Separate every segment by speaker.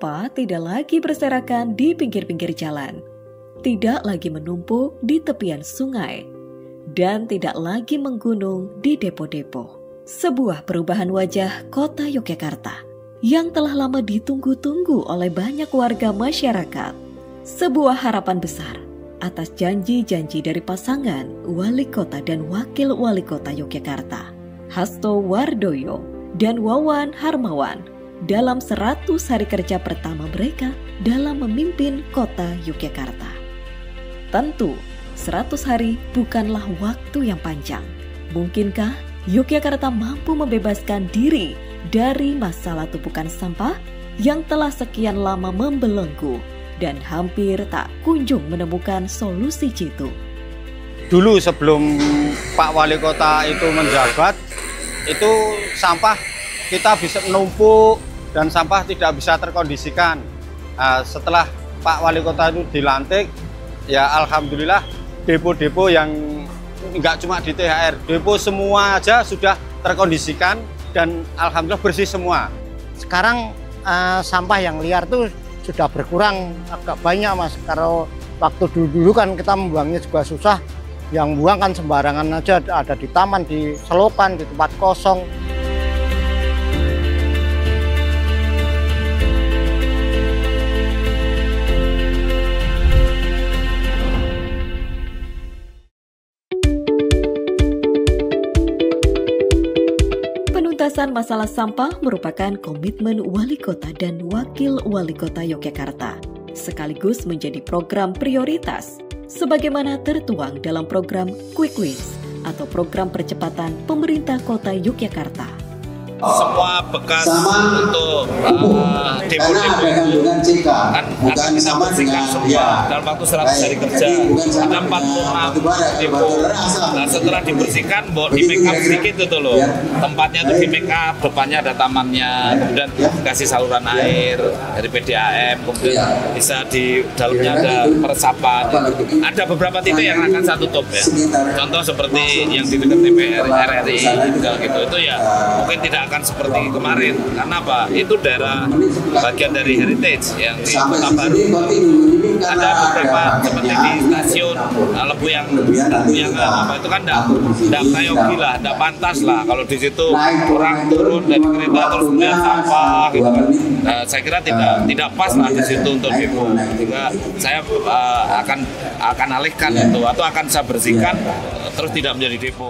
Speaker 1: sampah tidak lagi berserakan di pinggir-pinggir jalan, tidak lagi menumpuk di tepian sungai, dan tidak lagi menggunung di depo-depo. Sebuah perubahan wajah kota Yogyakarta yang telah lama ditunggu-tunggu oleh banyak warga masyarakat. Sebuah harapan besar atas janji-janji dari pasangan Wali Kota dan Wakil Wali Kota Yogyakarta, Hasto Wardoyo dan Wawan Harmawan, dalam 100 hari kerja pertama mereka dalam memimpin kota Yogyakarta. Tentu, 100 hari bukanlah waktu yang panjang. Mungkinkah Yogyakarta mampu membebaskan diri dari masalah tumpukan sampah yang telah sekian lama membelenggu dan hampir tak kunjung menemukan solusi jitu?
Speaker 2: Dulu sebelum Pak Wali Kota itu menjabat, itu sampah kita bisa menumpuk dan sampah tidak bisa terkondisikan. Setelah Pak Wali Kota itu dilantik, ya alhamdulillah depo-depo yang nggak cuma di THR, depo semua aja sudah terkondisikan dan alhamdulillah bersih semua.
Speaker 3: Sekarang sampah yang liar tuh sudah berkurang agak banyak, Mas. Kalau waktu dulu kan kita membuangnya juga susah, yang buang kan sembarangan aja, ada di taman, di selokan, di tempat kosong.
Speaker 1: Penuntasan masalah sampah merupakan komitmen Wali Kota dan Wakil Wali Kota Yogyakarta, sekaligus menjadi program prioritas, sebagaimana tertuang dalam program Quick Wins atau program percepatan pemerintah Kota Yogyakarta.
Speaker 4: Semua bekas untuk depo-depo itu kan akan kita bersihkan semua dalam waktu 100 hari kerja. Ada 46 depo. Nah, setelah dibersihkan, di make up sedikit itu loh. Tempatnya itu di make up, depannya ada tamannya, kemudian kasih saluran air dari PDAM, kemudian bisa di dalamnya ada peresapan. Ada beberapa titik yang akan saya tutup ya. Contoh seperti yang di dekat DPR RRI gitu, itu ya mungkin tidak akan seperti kemarin, karena apa? Itu daerah bagian dari heritage yang di Kota Baru. Ada beberapa seperti di stasiun Lebu yang apa itu kan tidak kayogi lah, tidak pantas lah kalau di situ orang turun dari kereta terus melihat sampah gitu kan. Nah, saya kira tidak pas lah di situ untuk depo. Juga saya akan alihkan itu atau akan saya bersihkan terus tidak menjadi depo.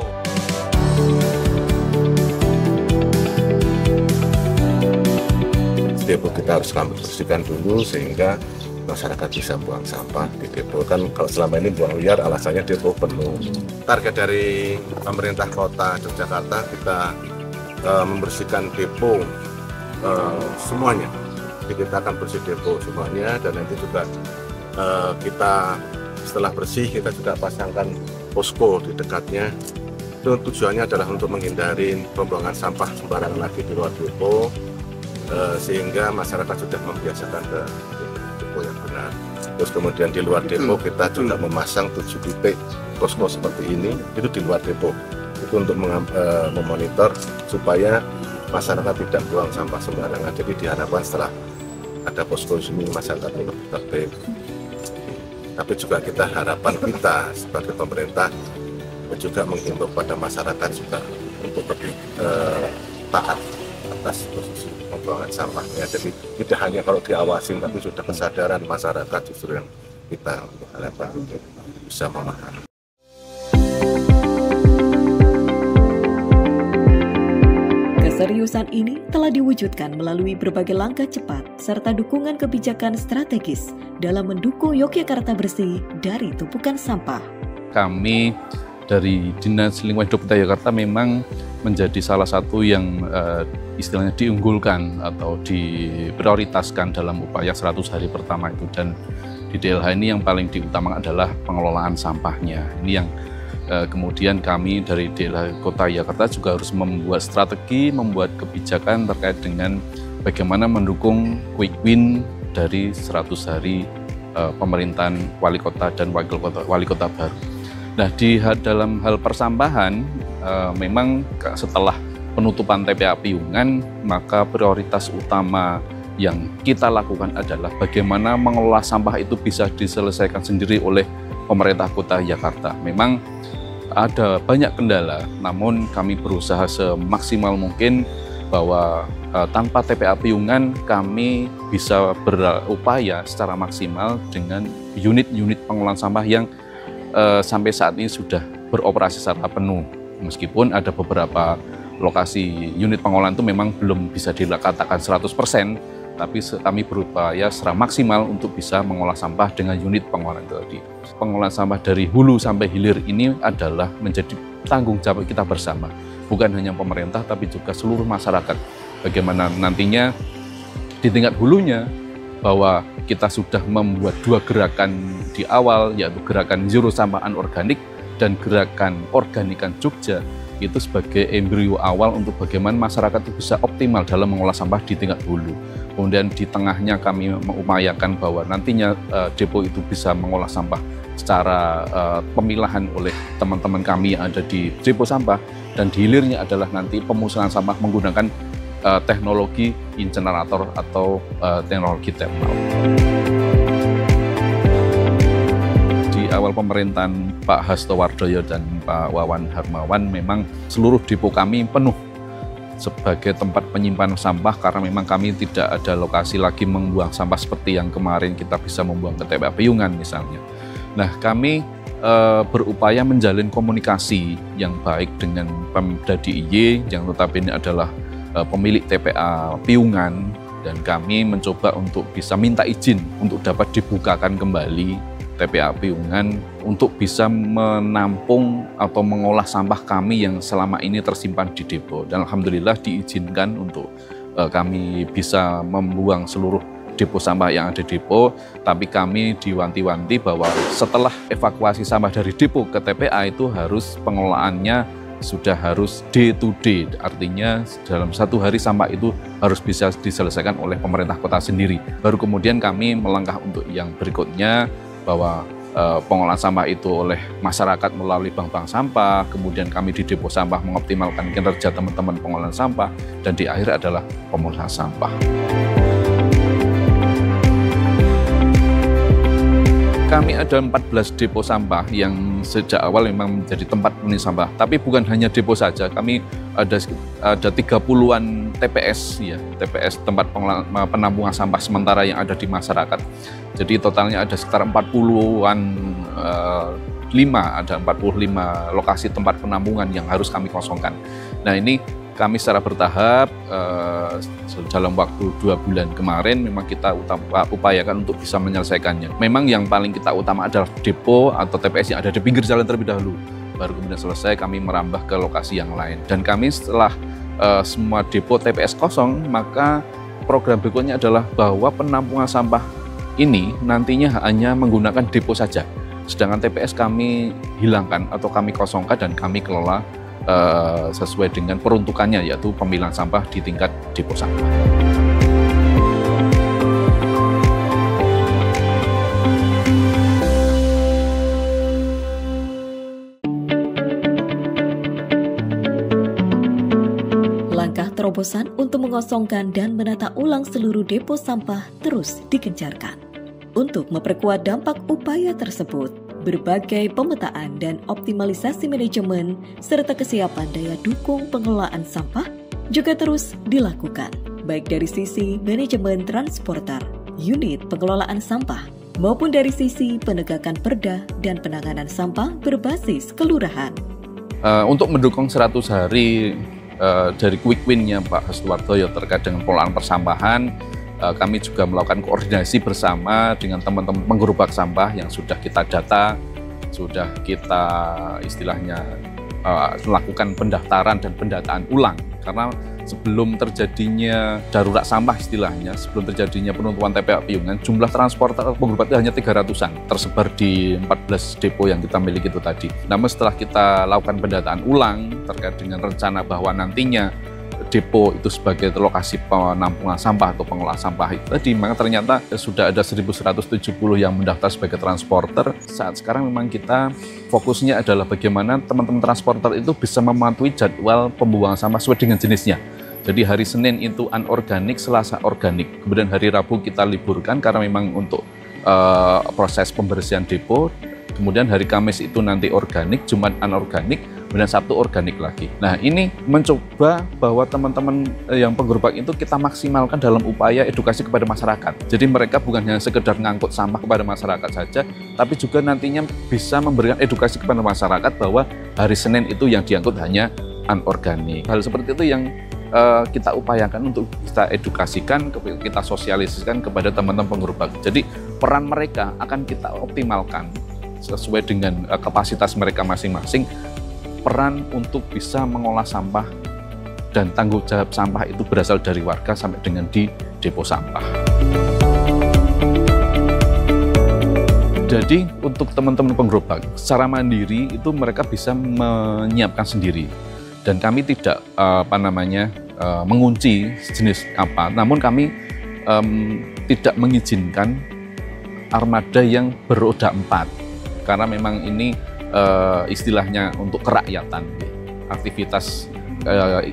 Speaker 5: Depo kita harus kami bersihkan dulu sehingga masyarakat bisa buang sampah di depo. Kan kalau selama ini buang liar alasannya depo penuh. Target dari pemerintah kota Yogyakarta kita membersihkan depo semuanya. Jadi kita akan bersih depo semuanya dan nanti juga kita setelah bersih kita juga pasangkan posko di dekatnya. Itu tujuannya adalah untuk menghindari pembuangan sampah sembarangan lagi di luar depo. Sehingga masyarakat sudah membiasakan ke depo yang benar. Terus kemudian di luar depo kita juga memasang 7 titik posko seperti ini, itu di luar depo. Itu untuk memonitor supaya masyarakat tidak buang sampah sembarangan. Jadi diharapkan setelah ada posko ini masyarakat lebih tertib. Tapi juga kita harapan kita sebagai pemerintah juga menghimbau pada masyarakat juga untuk lebih taat atas posisi pembuangan sampahnya. Jadi tidak hanya kalau diawasin, tapi sudah kesadaran masyarakat justru yang kita harapkan untuk bisa memahami.
Speaker 1: Keseriusan ini telah diwujudkan melalui berbagai langkah cepat serta dukungan kebijakan strategis dalam mendukung Yogyakarta bersih dari tumpukan sampah.
Speaker 6: Kami dari Dinas Lingkungan Hidup Kota Yogyakarta memang menjadi salah satu yang istilahnya diunggulkan atau diprioritaskan dalam upaya 100 hari pertama itu, dan di DLH ini yang paling diutamakan adalah pengelolaan sampahnya. Ini yang kemudian kami dari DLH Kota Yogyakarta juga harus membuat strategi, membuat kebijakan terkait dengan bagaimana mendukung quick win dari 100 hari pemerintahan wali kota dan wakil wali kota baru. Nah, dalam hal persampahan, memang setelah penutupan TPA Piungan, maka prioritas utama yang kita lakukan adalah bagaimana mengelola sampah itu bisa diselesaikan sendiri oleh pemerintah Kota Jakarta. Memang ada banyak kendala, namun kami berusaha semaksimal mungkin bahwa tanpa TPA Piungan kami bisa berupaya secara maksimal dengan unit-unit pengolahan sampah yang sampai saat ini sudah beroperasi secara penuh. Meskipun ada beberapa lokasi unit pengolahan itu memang belum bisa dikatakan 100%, tapi kami berupaya secara maksimal untuk bisa mengolah sampah dengan unit pengolahan tadi. Pengolahan sampah dari hulu sampai hilir ini adalah menjadi tanggung jawab kita bersama. Bukan hanya pemerintah, tapi juga seluruh masyarakat. Bagaimana nantinya di tingkat hulunya, bahwa kita sudah membuat 2 gerakan di awal, yaitu gerakan Zero Sampah Anorganik dan gerakan Organikan Jogja, itu sebagai embrio awal untuk bagaimana masyarakat itu bisa optimal dalam mengolah sampah di tingkat hulu. Kemudian di tengahnya kami mengupayakan bahwa nantinya depo itu bisa mengolah sampah secara pemilahan oleh teman-teman kami yang ada di depo sampah, dan di hilirnya adalah nanti pemusnahan sampah menggunakan teknologi incinerator atau teknologi thermal. Di awal pemerintahan Pak Hasto Wardoyo dan Pak Wawan Harmawan, memang seluruh depo kami penuh sebagai tempat penyimpanan sampah karena memang kami tidak ada lokasi lagi membuang sampah seperti yang kemarin kita bisa membuang ke TPA Piungan misalnya. Nah, kami berupaya menjalin komunikasi yang baik dengan Pemda DIY yang notabene adalah pemilik TPA Piungan, dan kami mencoba untuk bisa minta izin untuk dapat dibukakan kembali TPA Piungan untuk bisa menampung atau mengolah sampah kami yang selama ini tersimpan di depo. Dan alhamdulillah diizinkan untuk kami bisa membuang seluruh depo sampah yang ada di depo, tapi kami diwanti-wanti bahwa setelah evakuasi sampah dari depo ke TPA itu harus pengelolaannya sudah harus day to day, artinya dalam 1 hari sampah itu harus bisa diselesaikan oleh pemerintah kota sendiri. Baru kemudian kami melangkah untuk yang berikutnya, bahwa pengolahan sampah itu oleh masyarakat melalui bank-bank sampah, kemudian kami di depo sampah mengoptimalkan kinerja teman-teman pengolahan sampah, dan di akhir adalah pemusnahan sampah. Kami ada 14 depo sampah yang sejak awal memang menjadi tempat pemungutan sampah. Tapi bukan hanya depo saja, kami ada 30-an TPS, ya, TPS tempat penampungan sampah sementara yang ada di masyarakat. Jadi totalnya ada sekitar 45 lokasi tempat penampungan yang harus kami kosongkan. Nah, ini kami secara bertahap dalam waktu 2 bulan kemarin memang kita upayakan untuk bisa menyelesaikannya. Memang yang paling kita utama adalah depo atau TPS yang ada di pinggir jalan terlebih dahulu. Baru kemudian selesai kami merambah ke lokasi yang lain. Dan kami setelah semua depo TPS kosong, maka program berikutnya adalah bahwa penampungan sampah ini nantinya hanya menggunakan depo saja. Sedangkan TPS kami hilangkan atau kami kosongkan dan kami kelola sesuai dengan peruntukannya, yaitu pemilahan sampah di tingkat depo sampah.
Speaker 1: Langkah terobosan untuk mengosongkan dan menata ulang seluruh depo sampah terus digencarkan. Untuk memperkuat dampak upaya tersebut, berbagai pemetaan dan optimalisasi manajemen serta kesiapan daya dukung pengelolaan sampah juga terus dilakukan, baik dari sisi manajemen transporter, unit pengelolaan sampah, maupun dari sisi penegakan perda dan penanganan sampah berbasis kelurahan.
Speaker 6: Untuk mendukung 100 hari dari quick win-nya Pak Hasto Wardoyo terkait dengan pengelolaan persampahan, kami juga melakukan koordinasi bersama dengan teman-teman penggerobak sampah yang sudah kita data, sudah kita istilahnya melakukan pendaftaran dan pendataan ulang. Karena sebelum terjadinya darurat sampah istilahnya, sebelum terjadinya penuntutan TPA Piungan, jumlah transporter penggerobak itu hanya 300-an, tersebar di 14 depo yang kita miliki itu tadi. Namun setelah kita lakukan pendataan ulang terkait dengan rencana bahwa nantinya depo itu sebagai lokasi penampungan sampah atau pengelolaan sampah itu tadi, maka ternyata sudah ada 1.170 yang mendaftar sebagai transporter. Saat sekarang memang kita fokusnya adalah bagaimana teman-teman transporter itu bisa mematuhi jadwal pembuangan sampah sesuai dengan jenisnya. Jadi hari Senin itu anorganik, Selasa organik. Kemudian hari Rabu kita liburkan karena memang untuk proses pembersihan depo. Kemudian hari Kamis itu nanti organik, Jumat anorganik, kemudian Sabtu organik lagi. Nah, ini mencoba bahwa teman-teman yang penggerobak itu kita maksimalkan dalam upaya edukasi kepada masyarakat. Jadi mereka bukan hanya sekedar ngangkut sampah kepada masyarakat saja, tapi juga nantinya bisa memberikan edukasi kepada masyarakat bahwa hari Senin itu yang diangkut hanya anorganik. Hal seperti itu yang kita upayakan untuk kita edukasikan, kita sosialisasikan kepada teman-teman penggerobak. Jadi peran mereka akan kita optimalkan sesuai dengan kapasitas mereka masing-masing, peran untuk bisa mengolah sampah dan tanggung jawab sampah itu berasal dari warga sampai dengan di depo sampah. Jadi untuk teman-teman penggerobak secara mandiri itu mereka bisa menyiapkan sendiri, dan kami tidak mengunci jenis apa, namun kami tidak mengizinkan armada yang beroda 4 karena memang ini istilahnya untuk kerakyatan, aktivitas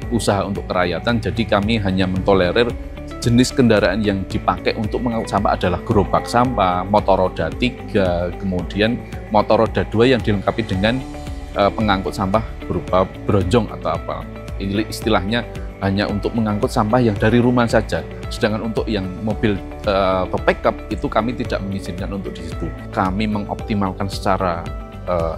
Speaker 6: usaha untuk kerakyatan. Jadi kami hanya mentolerir jenis kendaraan yang dipakai untuk mengangkut sampah adalah gerobak sampah, motor roda 3, kemudian motor roda 2 yang dilengkapi dengan pengangkut sampah berupa bronjong atau apa. Ini istilahnya hanya untuk mengangkut sampah yang dari rumah saja. Sedangkan untuk yang mobil atau pickup itu kami tidak mengizinkan untuk di situ. Kami mengoptimalkan secara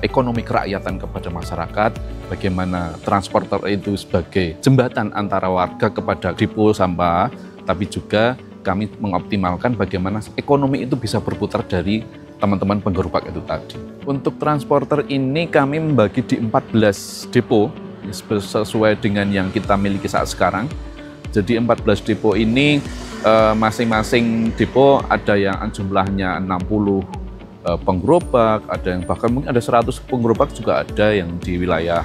Speaker 6: ekonomi kerakyatan kepada masyarakat, bagaimana transporter itu sebagai jembatan antara warga kepada depo sampah, tapi juga kami mengoptimalkan bagaimana ekonomi itu bisa berputar dari teman-teman penggerobak itu tadi. Untuk transporter ini kami membagi di 14 depo sesuai dengan yang kita miliki saat sekarang. Jadi 14 depo ini masing-masing depo ada yang jumlahnya 60 penggerobak, ada yang bahkan mungkin ada 100 penggerobak juga ada yang di wilayah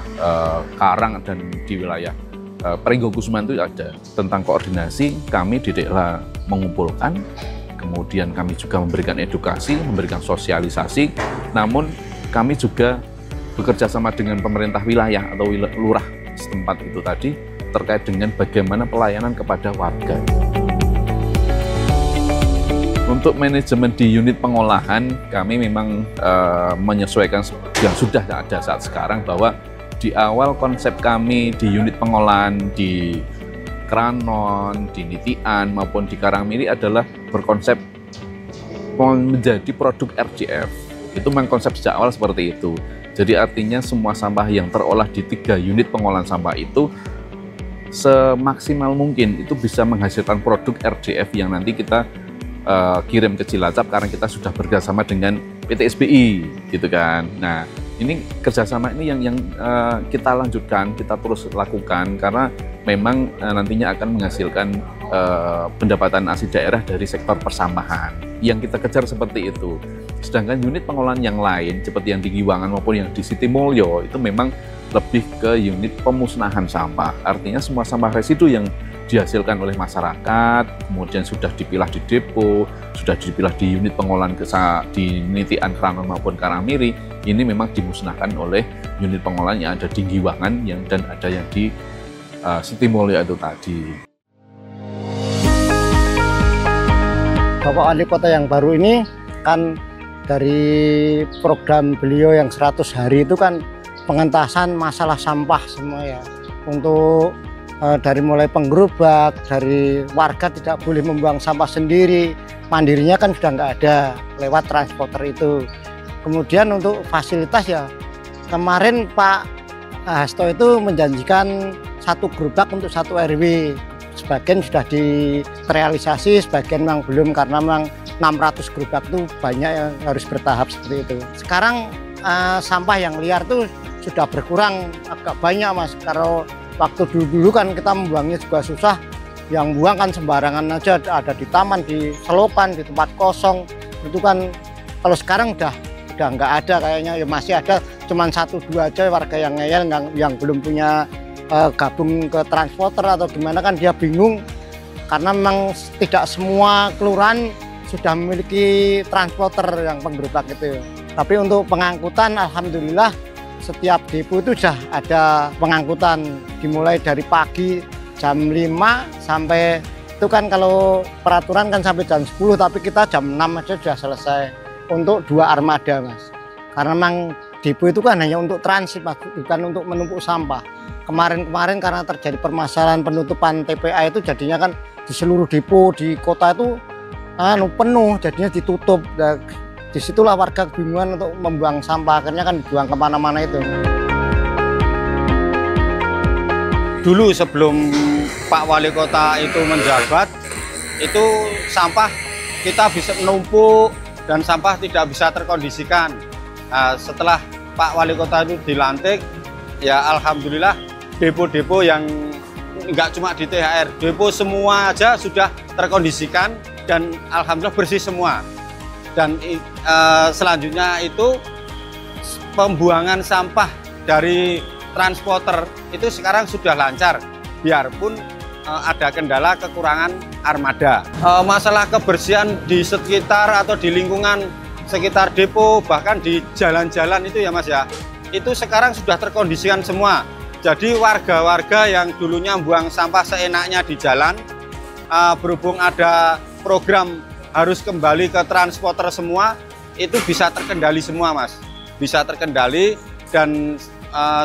Speaker 6: Karang dan di wilayah Pringgokusuman itu ada. Tentang koordinasi kami di Dekla mengumpulkan, kemudian kami juga memberikan edukasi, memberikan sosialisasi, namun kami juga bekerja sama dengan pemerintah wilayah atau lurah setempat itu tadi terkait dengan bagaimana pelayanan kepada warga. Untuk manajemen di unit pengolahan, kami memang menyesuaikan yang sudah ada saat sekarang, bahwa di awal konsep kami di unit pengolahan di Kranon, di Nitian maupun di Karangmiri adalah berkonsep menjadi produk RJF. Itu memang konsep sejak awal seperti itu. Jadi artinya semua sampah yang terolah di 3 unit pengolahan sampah itu semaksimal mungkin itu bisa menghasilkan produk RJF yang nanti kita kirim ke Cilacap karena kita sudah bekerjasama dengan PT SBI gitu kan. Nah, ini kerjasama ini yang kita lanjutkan, kita terus lakukan karena memang nantinya akan menghasilkan pendapatan asli daerah dari sektor persampahan yang kita kejar seperti itu. Sedangkan unit pengolahan yang lain seperti yang di Giwangan maupun yang di Sitimulyo itu memang lebih ke unit pemusnahan sampah. Artinya semua sampah residu yang dihasilkan oleh masyarakat, kemudian sudah dipilah di depo, sudah dipilah di unit pengolahan di Nitian, Kranon maupun Karangmiri, ini memang dimusnahkan oleh unit pengolahan yang ada di Giwangan dan ada yang di Sitimulyo itu tadi.
Speaker 3: Bapak Wali Kota yang baru ini kan dari program beliau yang 100 hari itu kan pengentasan masalah sampah semua ya. Untuk dari mulai penggerobak, dari warga tidak boleh membuang sampah sendiri, mandirinya kan sudah nggak ada lewat transporter itu. Kemudian untuk fasilitas ya, kemarin Pak Hasto itu menjanjikan 1 gerobak untuk 1 RW. Sebagian sudah direalisasi, sebagian memang belum karena memang 600 gerobak itu banyak yang harus bertahap seperti itu. Sekarang sampah yang liar itu sudah berkurang agak banyak Mas. Kalau waktu dulu kan kita membuangnya juga susah, yang buang kan sembarangan aja, ada di taman, di selokan, di tempat kosong. Itu kan kalau sekarang udah nggak ada kayaknya, ya masih ada cuman 1-2 aja warga yang ngeyel yang belum punya gabung ke transporter atau gimana kan dia bingung karena memang tidak semua kelurahan sudah memiliki transporter yang penggerobak itu. Tapi untuk pengangkutan alhamdulillah setiap depo itu sudah ada pengangkutan, dimulai dari pagi jam 5 sampai itu kan kalau peraturan kan sampai jam 10, tapi kita jam 6 aja sudah selesai untuk 2 armada Mas. Karena memang depo itu kan hanya untuk transit Mas, bukan untuk menumpuk sampah. Kemarin karena terjadi permasalahan penutupan TPA itu jadinya kan di seluruh depo di kota itu penuh, jadinya ditutup. Nah, disitulah warga kebingungan untuk membuang sampah, akhirnya kan dibuang kemana-mana itu.
Speaker 2: Dulu sebelum Pak Wali Kota itu menjabat, itu sampah kita bisa menumpuk dan sampah tidak bisa terkondisikan. Nah, setelah Pak Wali Kota itu dilantik, ya alhamdulillah depo-depo yang nggak cuma di THR, depo semua aja sudah terkondisikan dan alhamdulillah bersih semua. Dan selanjutnya itu pembuangan sampah dari transporter itu sekarang sudah lancar, biarpun ada kendala kekurangan armada. Masalah kebersihan di sekitar atau di lingkungan sekitar depo, bahkan di jalan-jalan itu ya Mas ya, itu sekarang sudah terkondisikan semua. Jadi warga-warga yang dulunya buang sampah seenaknya di jalan, berhubung ada program harus kembali ke transporter semua, itu bisa terkendali semua Mas. Bisa terkendali dan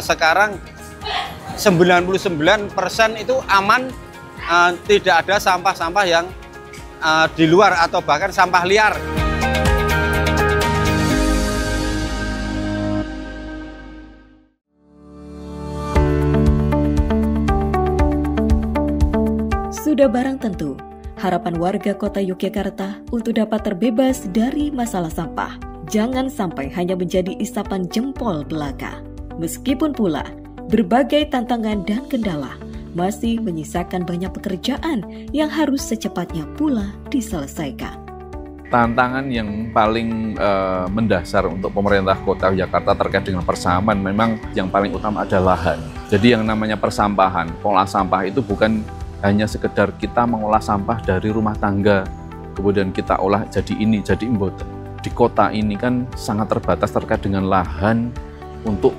Speaker 2: sekarang 99% itu aman, tidak ada sampah-sampah yang di luar atau bahkan sampah liar.
Speaker 1: Sudah barang tentu, harapan warga kota Yogyakarta untuk dapat terbebas dari masalah sampah jangan sampai hanya menjadi isapan jempol belaka. Meskipun pula berbagai tantangan dan kendala masih menyisakan banyak pekerjaan yang harus secepatnya pula diselesaikan.
Speaker 6: Tantangan yang paling mendasar untuk pemerintah kota Jakarta terkait dengan persampahan memang yang paling utama adalah lahan. Jadi yang namanya persampahan, pola sampah itu bukan hanya sekedar kita mengolah sampah dari rumah tangga, kemudian kita olah jadi ini, jadi itu. Di kota ini kan sangat terbatas terkait dengan lahan untuk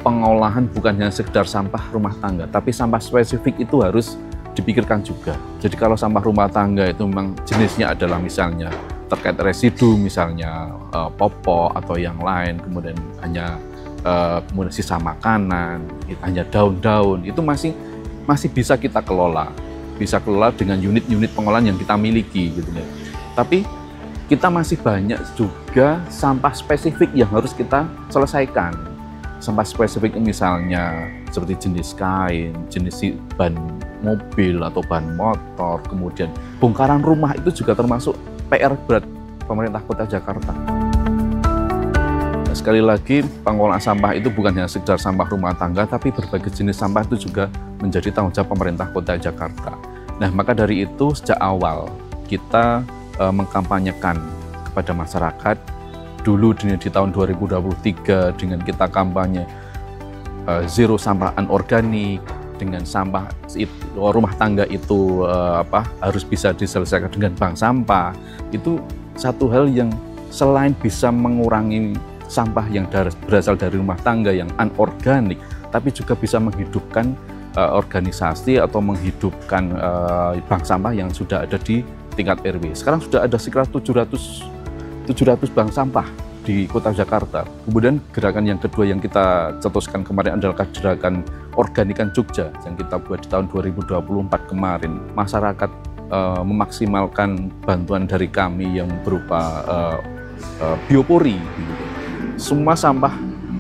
Speaker 6: pengolahan bukan hanya sekedar sampah rumah tangga, tapi sampah spesifik itu harus dipikirkan juga. Jadi kalau sampah rumah tangga itu memang jenisnya adalah misalnya terkait residu, misalnya popok atau yang lain, kemudian hanya kemudian sisa makanan, hanya daun-daun, itu masih bisa kita kelola, dengan unit-unit pengolahan yang kita miliki gitu ya. Tapi kita masih banyak juga sampah spesifik yang harus kita selesaikan. Sampah spesifik misalnya seperti jenis kain, jenis ban mobil atau ban motor, kemudian bongkaran rumah itu juga termasuk PR berat pemerintah kota Jakarta. Sekali lagi, pengolahan sampah itu bukan hanya sekedar sampah rumah tangga, tapi berbagai jenis sampah itu juga menjadi tanggung jawab pemerintah kota Jakarta. Nah, maka dari itu sejak awal kita mengkampanyekan kepada masyarakat. Dulu di tahun 2023 dengan kita kampanye zero sampah anorganik, dengan sampah rumah tangga itu harus bisa diselesaikan dengan bank sampah. Itu satu hal yang selain bisa mengurangi sampah yang berasal dari rumah tangga yang anorganik, tapi juga bisa menghidupkan organisasi atau menghidupkan bank sampah yang sudah ada di tingkat RW. Sekarang sudah ada sekitar 700 bank sampah di kota Jakarta. Kemudian gerakan yang kedua yang kita cetuskan kemarin adalah gerakan Organikan Jogja yang kita buat di tahun 2024 kemarin. Masyarakat memaksimalkan bantuan dari kami yang berupa biopori. Semua sampah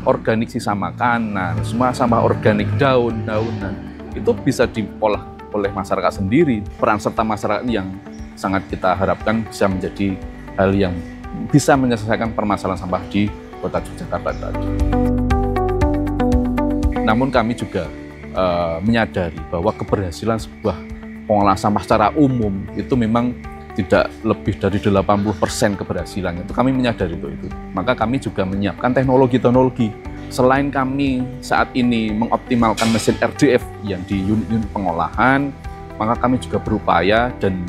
Speaker 6: organik sisa makanan, semua sampah organik daun-daunan itu bisa diolah oleh masyarakat sendiri. Peran serta masyarakat yang sangat kita harapkan bisa menjadi hal yang bisa menyelesaikan permasalahan sampah di kota Yogyakarta tadi. Namun kami juga menyadari bahwa keberhasilan sebuah pengolahan sampah secara umum itu memang tidak lebih dari 80% keberhasilannya. Itu kami menyadari itu. Maka kami juga menyiapkan teknologi-teknologi. Selain kami saat ini mengoptimalkan mesin RDF yang di unit-unit pengolahan, maka kami juga berupaya dan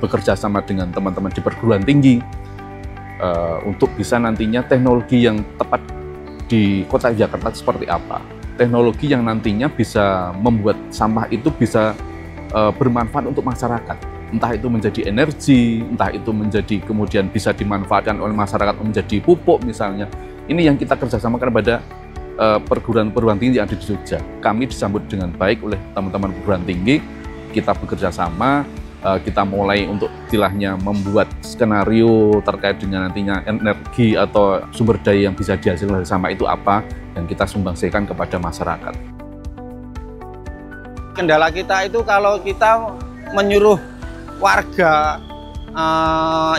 Speaker 6: bekerja sama dengan teman-teman di perguruan tinggi untuk bisa nantinya teknologi yang tepat di kota Jakarta seperti apa. Teknologi yang nantinya bisa membuat sampah itu bisa bermanfaat untuk masyarakat. Entah itu menjadi energi, entah itu menjadi kemudian bisa dimanfaatkan oleh masyarakat menjadi pupuk misalnya. Ini yang kita kerjasamakan pada perguruan tinggi yang ada di Jogja. Kami disambut dengan baik oleh teman-teman perguruan tinggi. Kita bekerja sama, kita mulai untuk istilahnya membuat skenario terkait dengan nantinya energi atau sumber daya yang bisa dihasilkan dari sampah itu apa, dan kita sumbangsikan kepada masyarakat.
Speaker 2: Kendala kita itu kalau kita menyuruh warga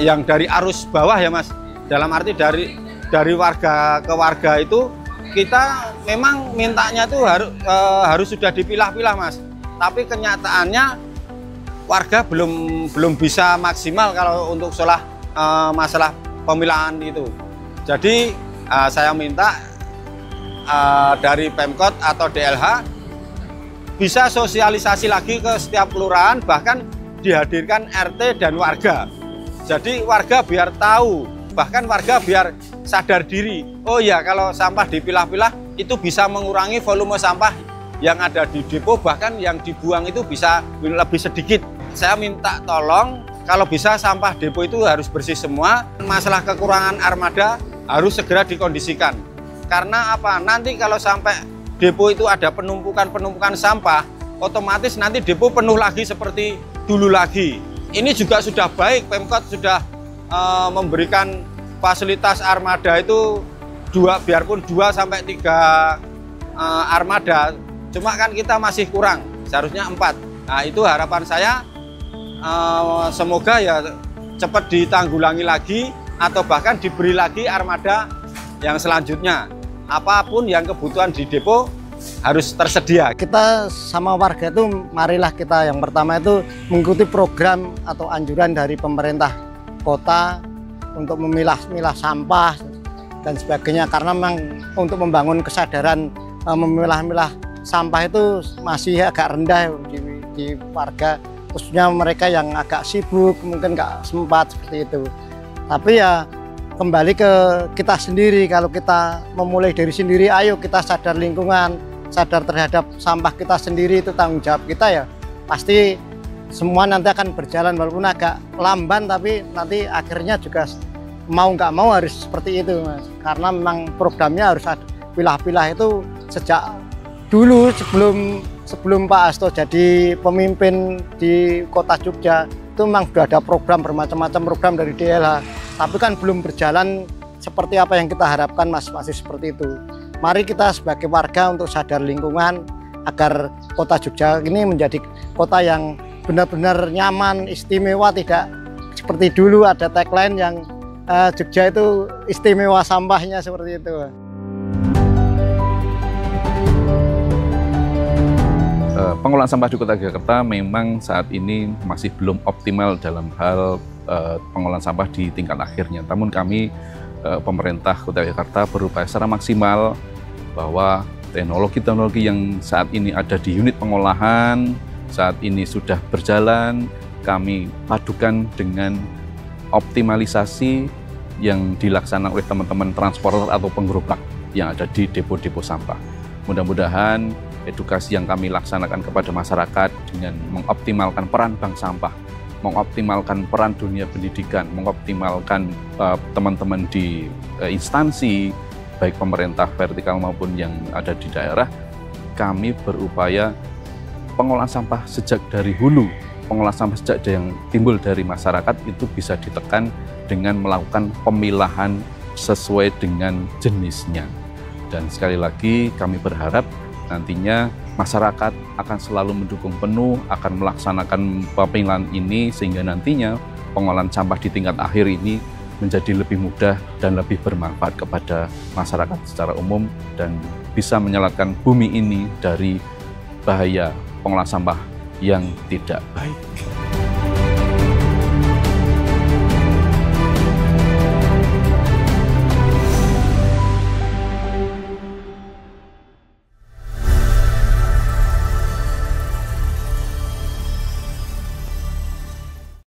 Speaker 2: yang dari arus bawah ya Mas, dalam arti dari warga ke warga itu kita memang mintanya itu harus sudah dipilah-pilah Mas, tapi kenyataannya warga belum bisa maksimal kalau untuk masalah pemilahan itu. Jadi saya minta dari Pemkot atau DLH bisa sosialisasi lagi ke setiap kelurahan, bahkan dihadirkan RT dan warga. Jadi warga biar tahu, bahkan warga biar sadar diri. Oh ya, kalau sampah dipilah-pilah itu bisa mengurangi volume sampah yang ada di depo, bahkan yang dibuang itu bisa lebih sedikit. Saya minta tolong kalau bisa sampah depo itu harus bersih semua. Masalah kekurangan armada harus segera dikondisikan. Karena apa? Nanti kalau sampai depo itu ada penumpukan sampah, otomatis nanti depo penuh lagi seperti dulu lagi. Ini juga sudah baik, Pemkot sudah memberikan fasilitas armada itu biarpun 2 sampai 3 armada, cuma kan kita masih kurang, seharusnya 4. Nah itu harapan saya, semoga ya cepat ditanggulangi lagi atau bahkan diberi lagi armada yang selanjutnya. Apapun yang kebutuhan di depo harus tersedia.
Speaker 3: Kita sama warga itu, marilah kita yang pertama itu mengikuti program atau anjuran dari pemerintah kota untuk memilah-milah sampah dan sebagainya. Karena memang untuk membangun kesadaran memilah-milah sampah itu masih agak rendah di warga, khususnya mereka yang agak sibuk, mungkin nggak sempat seperti itu. Tapi ya kembali ke kita sendiri, kalau kita memulai dari sendiri, ayo kita sadar lingkungan, sadar terhadap sampah kita sendiri, itu tanggung jawab kita ya. Pasti semua nanti akan berjalan walaupun agak lamban, tapi nanti akhirnya juga mau nggak mau harus seperti itu Mas. Karena memang programnya harus ada pilah-pilah itu sejak dulu sebelum Pak Hasto jadi pemimpin di Kota Jogja. Itu memang sudah ada program, bermacam-macam program dari DLH, tapi kan belum berjalan seperti apa yang kita harapkan Mas, masih seperti itu. Mari kita sebagai warga untuk sadar lingkungan agar Kota Jogja ini menjadi kota yang benar-benar nyaman, istimewa, tidak seperti dulu ada tagline yang Jogja itu istimewa sampahnya, seperti itu.
Speaker 6: Pengelolaan sampah di Kota Jakarta memang saat ini masih belum optimal dalam hal pengelolaan sampah di tingkat akhirnya. Namun kami pemerintah Kota Jakarta berupaya secara maksimal bahwa teknologi-teknologi yang saat ini ada di unit pengolahan saat ini sudah berjalan, kami padukan dengan optimalisasi yang dilaksanakan oleh teman-teman transporter atau penggerobak yang ada di depo-depo sampah. Mudah-mudahan edukasi yang kami laksanakan kepada masyarakat dengan mengoptimalkan peran bank sampah, mengoptimalkan peran dunia pendidikan, mengoptimalkan teman-teman di instansi, baik pemerintah vertikal maupun yang ada di daerah, kami berupaya pengolahan sampah sejak dari hulu, pengolahan sampah sejak yang timbul dari masyarakat itu bisa ditekan dengan melakukan pemilahan sesuai dengan jenisnya. Dan sekali lagi kami berharap nantinya masyarakat akan selalu mendukung penuh, akan melaksanakan pemilahan ini sehingga nantinya pengolahan sampah di tingkat akhir ini menjadi lebih mudah dan lebih bermanfaat kepada masyarakat secara umum dan bisa menyelamatkan bumi ini dari bahaya pengolahan sampah yang tidak baik.